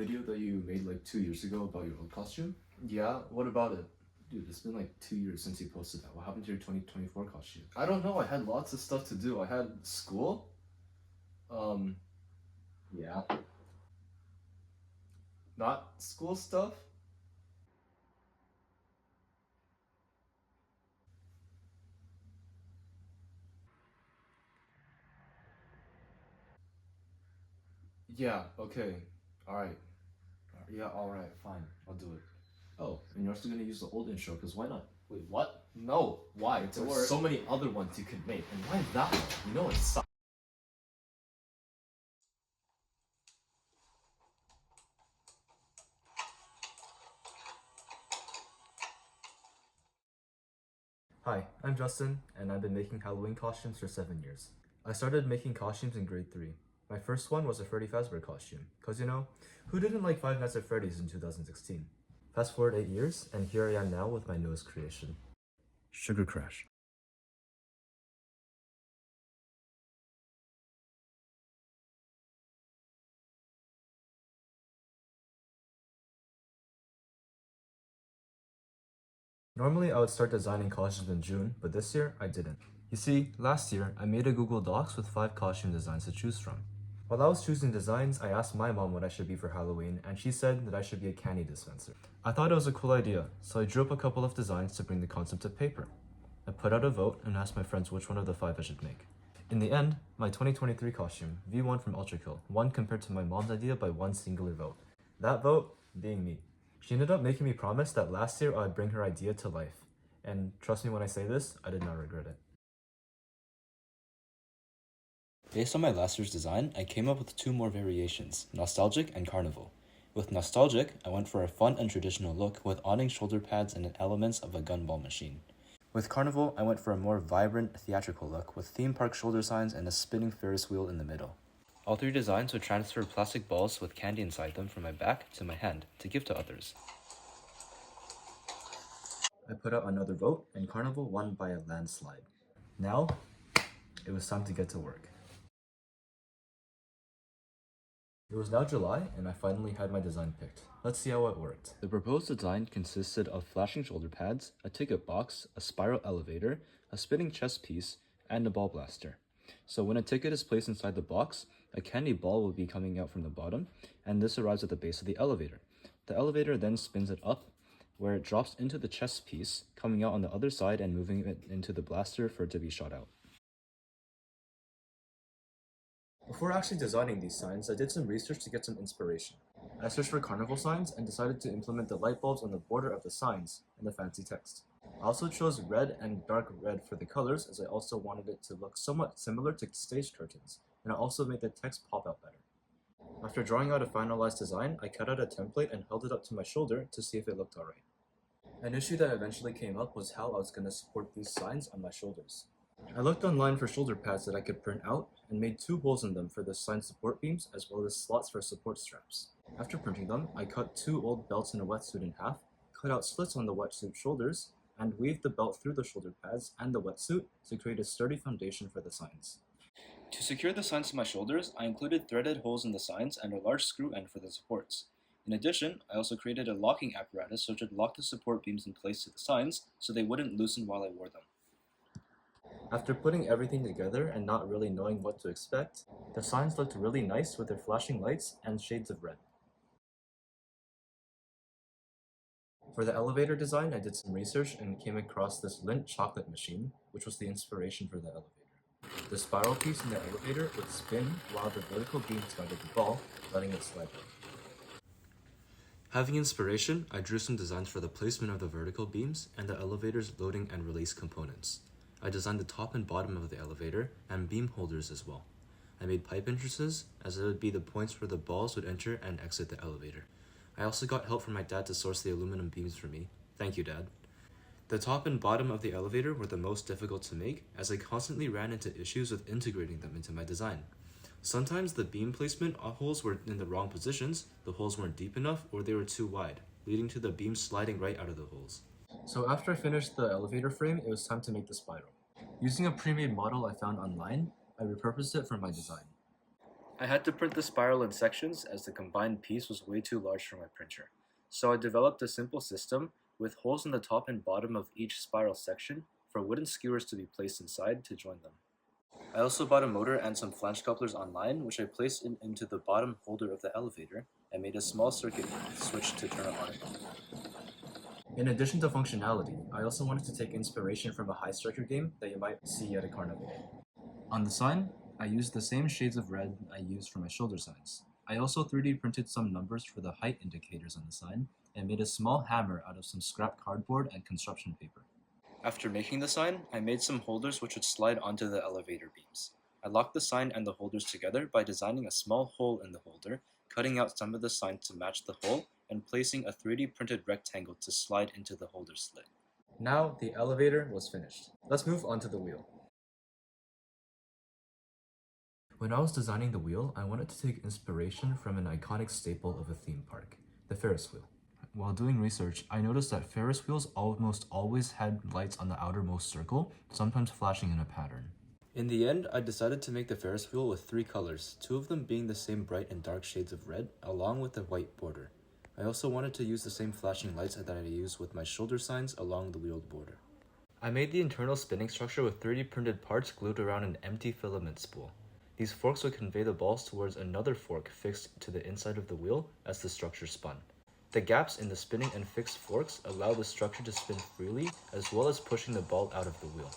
video that you made like 2 years ago about your old costume? Yeah, what about it? Dude, it's been like 2 years since you posted that. What happened to your 2024 costume? I don't know, I had lots of stuff to do. I had school. Yeah. Not school stuff? Yeah, okay. Alright. Yeah, alright, fine. I'll do it. Oh, and you're also gonna use the old intro, because why not? Wait, what? No. Why? There's so many other ones you could make, and why that one? You know it sucks. Hi, I'm Justin, and I've been making Halloween costumes for 7 years. I started making costumes in grade 3. My first one was a Freddy Fazbear costume, cause you know, who didn't like Five Nights at Freddy's in 2016? Fast forward 8 years, and here I am now with my newest creation, Sugar Crash. Normally I would start designing costumes in June, but this year I didn't. You see, last year I made a Google Docs with 5 costume designs to choose from. While I was choosing designs, I asked my mom what I should be for Halloween, and she said that I should be a candy dispenser. I thought it was a cool idea, so I drew up a couple of designs to bring the concept to paper. I put out a vote and asked my friends which one of the 5 I should make. In the end, my 2023 costume, V1 from Ultrakill, won compared to my mom's idea by one singular vote. That vote being me. She ended up making me promise that last year I would bring her idea to life. And trust me when I say this, I did not regret it. Based on my last year's design, I came up with 2 more variations, Nostalgic and Carnival. With Nostalgic, I went for a fun and traditional look with awning shoulder pads and elements of a gumball machine. With Carnival, I went for a more vibrant, theatrical look with theme park shoulder signs and a spinning Ferris wheel in the middle. All 3 designs would transfer plastic balls with candy inside them from my back to my hand to give to others. I put out another vote, and Carnival won by a landslide. Now, it was time to get to work. It was now July, and I finally had my design picked. Let's see how it worked. The proposed design consisted of flashing shoulder pads, a ticket box, a spiral elevator, a spinning chess piece, and a ball blaster. So when a ticket is placed inside the box, a candy ball will be coming out from the bottom, and this arrives at the base of the elevator. The elevator then spins it up, where it drops into the chess piece, coming out on the other side and moving it into the blaster for it to be shot out. Before actually designing these signs, I did some research to get some inspiration. I searched for carnival signs and decided to implement the light bulbs on the border of the signs and the fancy text. I also chose red and dark red for the colors, as I also wanted it to look somewhat similar to stage curtains, and I also made the text pop out better. After drawing out a finalized design, I cut out a template and held it up to my shoulder to see if it looked alright. An issue that eventually came up was how I was going to support these signs on my shoulders. I looked online for shoulder pads that I could print out and made 2 holes in them for the sign support beams as well as slots for support straps. After printing them, I cut 2 old belts in a wetsuit in half, cut out slits on the wetsuit shoulders, and weaved the belt through the shoulder pads and the wetsuit to create a sturdy foundation for the signs. To secure the signs to my shoulders, I included threaded holes in the signs and a large screw end for the supports. In addition, I also created a locking apparatus so it would lock the support beams in place to the signs so they wouldn't loosen while I wore them. After putting everything together and not really knowing what to expect, the signs looked really nice with their flashing lights and shades of red. For the elevator design, I did some research and came across this Lindt chocolate machine, which was the inspiration for the elevator. The spiral piece in the elevator would spin while the vertical beams guided the ball, letting it slide down. Having inspiration, I drew some designs for the placement of the vertical beams and the elevator's loading and release components. I designed the top and bottom of the elevator and beam holders as well. I made pipe entrances, as it would be the points where the balls would enter and exit the elevator. I also got help from my dad to source the aluminum beams for me. Thank you, Dad. The top and bottom of the elevator were the most difficult to make, as I constantly ran into issues with integrating them into my design. Sometimes the beam placement holes were in the wrong positions, the holes weren't deep enough, or they were too wide, leading to the beams sliding right out of the holes. So after I finished the elevator frame, it was time to make the spiral. Using a pre-made model I found online, I repurposed it for my design. I had to print the spiral in sections as the combined piece was way too large for my printer. So I developed a simple system with holes in the top and bottom of each spiral section for wooden skewers to be placed inside to join them. I also bought a motor and some flange couplers online, which I placed into the bottom holder of the elevator and made a small circuit switch to turn it on and off. In addition to functionality, I also wanted to take inspiration from a high striker game that you might see at a carnival. On the sign, I used the same shades of red I used for my shoulder signs. I also 3D printed some numbers for the height indicators on the sign and made a small hammer out of some scrap cardboard and construction paper. After making the sign, I made some holders which would slide onto the elevator beams. I locked the sign and the holders together by designing a small hole in the holder, cutting out some of the sign to match the hole, and placing a 3D printed rectangle to slide into the holder slit. Now the elevator was finished. Let's move on to the wheel. When I was designing the wheel, I wanted to take inspiration from an iconic staple of a theme park, the Ferris wheel. While doing research, I noticed that Ferris wheels almost always had lights on the outermost circle, sometimes flashing in a pattern. In the end, I decided to make the Ferris wheel with 3 colors, 2 of them being the same bright and dark shades of red, along with a white border. I also wanted to use the same flashing lights that I used with my shoulder signs along the wheeled border. I made the internal spinning structure with 3D printed parts glued around an empty filament spool. These forks would convey the balls towards another fork fixed to the inside of the wheel as the structure spun. The gaps in the spinning and fixed forks allow the structure to spin freely, as well as pushing the ball out of the wheel.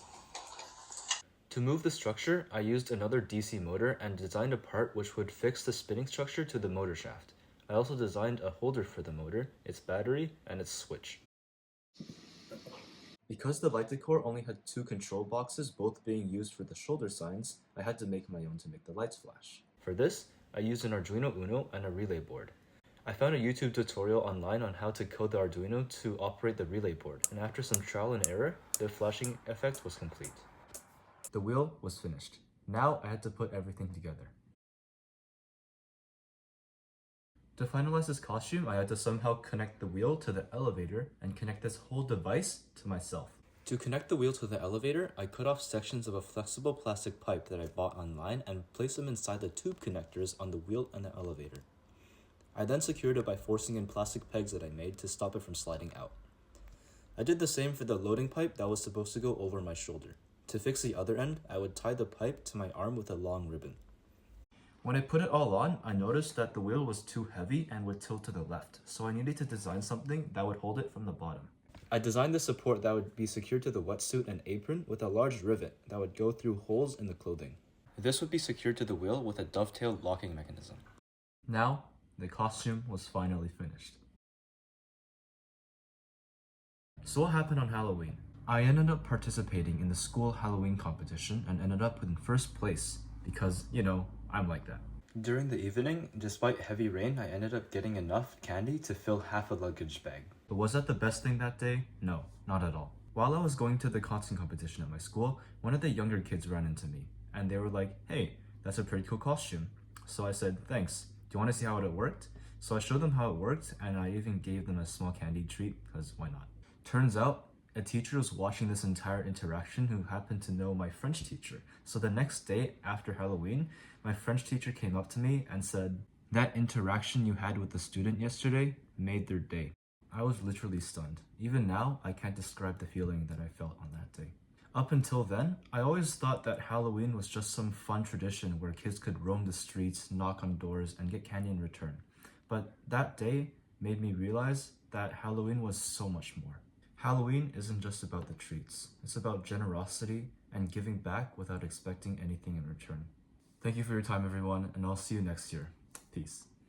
To move the structure, I used another DC motor and designed a part which would fix the spinning structure to the motor shaft. I also designed a holder for the motor, its battery, and its switch. Because the light decor only had 2 control boxes, both being used for the shoulder signs, I had to make my own to make the lights flash. For this, I used an Arduino Uno and a relay board. I found a YouTube tutorial online on how to code the Arduino to operate the relay board, and after some trial and error, the flashing effect was complete. The wheel was finished. Now I had to put everything together. To finalize this costume, I had to somehow connect the wheel to the elevator and connect this whole device to myself. To connect the wheel to the elevator, I cut off sections of a flexible plastic pipe that I bought online and placed them inside the tube connectors on the wheel and the elevator. I then secured it by forcing in plastic pegs that I made to stop it from sliding out. I did the same for the loading pipe that was supposed to go over my shoulder. To fix the other end, I would tie the pipe to my arm with a long ribbon. When I put it all on, I noticed that the wheel was too heavy and would tilt to the left, so I needed to design something that would hold it from the bottom. I designed the support that would be secured to the wetsuit and apron with a large rivet that would go through holes in the clothing. This would be secured to the wheel with a dovetail locking mechanism. Now, the costume was finally finished. So what happened on Halloween? I ended up participating in the school Halloween competition and ended up in first place because, I'm like that. During the evening, despite heavy rain, I ended up getting enough candy to fill half a luggage bag. But was that the best thing that day? No, not at all. While I was going to the costume competition at my school, one of the younger kids ran into me, and they were like, "Hey, that's a pretty cool costume." So I said, "Thanks. Do you want to see how it worked?" So I showed them how it worked, and I even gave them a small candy treat, because why not? Turns out, a teacher was watching this entire interaction who happened to know my French teacher. So the next day after Halloween, my French teacher came up to me and said, "That interaction you had with the student yesterday made their day." I was literally stunned. Even now, I can't describe the feeling that I felt on that day. Up until then, I always thought that Halloween was just some fun tradition where kids could roam the streets, knock on doors, and get candy in return. But that day made me realize that Halloween was so much more. Halloween isn't just about the treats. It's about generosity and giving back without expecting anything in return. Thank you for your time, everyone, and I'll see you next year. Peace.